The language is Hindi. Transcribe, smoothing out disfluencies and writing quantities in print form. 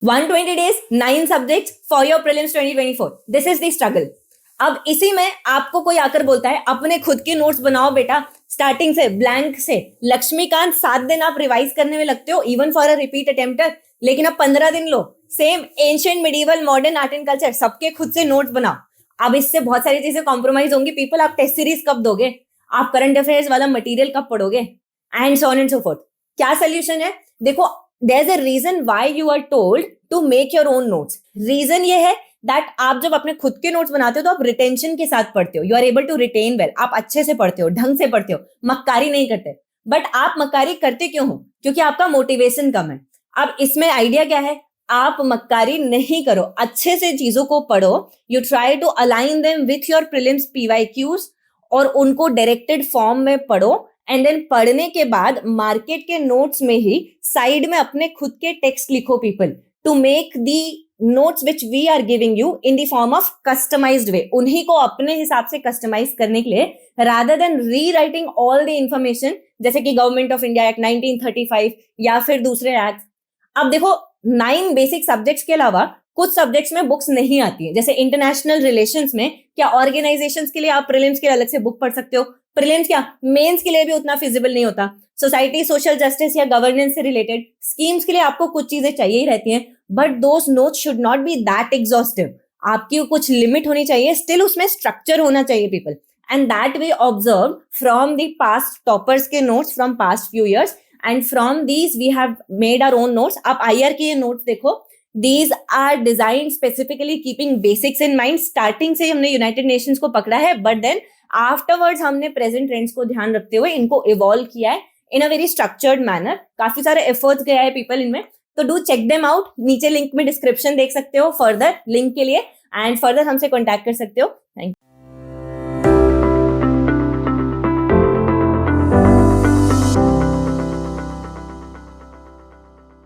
120 days, 9 subjects for your prelims 2024. This is the struggle. अब इसी में आपको कोई आकर बोलता है अपने खुद के नोट्स बनाओ बेटा, स्टार्टिंग से ब्लैंक से। लक्ष्मीकांत 7 दिन आप रिवाइज करने में लगते हो even for a repeat attempter, लेकिन अब 15 दिन लो। Same ancient, medieval, modern, art and culture, सबके खुद से नोट्स बनाओ। अब इससे बहुत सारी चीजें कॉम्प्रोमाइज होंगी। पीपल, आप टेस्ट सीरीज कब दोगे, आप करंट अफेयर्स वाला मटेरियल कब पढ़ोगे, and so on and so fourth. क्या सोल्यूशन है? देखो, there's a reason why you are told to make your own notes. Reason ये है that आप जब अपने खुद के नोट्स बनाते हो तो आप रिटेंशन के साथ पढ़ते हो, you are able to retain well, आप अच्छे से पढ़ते हो, ढंग से पढ़ते हो, मक्कारी नहीं करते। बट आप मक्कारी करते क्यों हो? क्योंकि आपका मोटिवेशन कम है। अब इसमें आइडिया क्या है? आप मक्कारी नहीं करो, अच्छे से चीजों को पढ़ो। You try to align them with your prelims PYQs और उनको डायरेक्टेड फॉर्म में पढ़ो। एंड देन पढ़ने के बाद मार्केट के नोट्स में ही साइड में अपने खुद के टेक्स्ट लिखो people, to make the notes which we are giving you in the form of customized way. उन्हीं को अपने हिसाब से कस्टमाइज करने के लिए, rather than rewriting all the information, जैसे कि गवर्नमेंट ऑफ इंडिया एक्ट 1935 या फिर दूसरे एक्ट। अब देखो, 9 बेसिक सब्जेक्ट्स के अलावा कुछ सब्जेक्ट्स में बुक्स नहीं आती है। जैसे इंटरनेशनल रिलेशंस में क्या ऑर्गेनाइजेशंस के लिए आप प्रीलिम्स के लिए अलग से बुक पढ़ सकते हो? प्रीलिम्स क्या मेंस के लिए भी उतना फिजिबल नहीं होता। सोसाइटी, सोशल जस्टिस या गवर्नेंस से रिलेटेड स्कीम्स के लिए आपको कुछ चीजें चाहिए ही रहती हैं, but those notes should not be that exhaustive. आपकी कुछ लिमिट होनी चाहिए, स्टिल उसमें स्ट्रक्चर होना चाहिए people, and that we observe from the past toppers के notes from past few years, and from these we have made our own notes. आप IR के ये नोट्स देखो, These are designed specifically keeping basics in mind. Starting से हमने यूनाइटेड नेशंस को पकड़ा है, बट देन आफ्टरवर्ड्स हमने प्रेजेंट ट्रेंड्स को ध्यान रखते हुए इनको इवॉल्व किया है इन अ वेरी स्ट्रक्चर्ड मैनर। काफी सारे एफर्ट्स गया है पीपल इनमें, तो डू चेक देम आउट। नीचे लिंक में डिस्क्रिप्शन देख सकते हो फर्दर लिंक के लिए, एंड फर्दर हमसे कॉन्टैक्ट कर सकते हो। Thank you.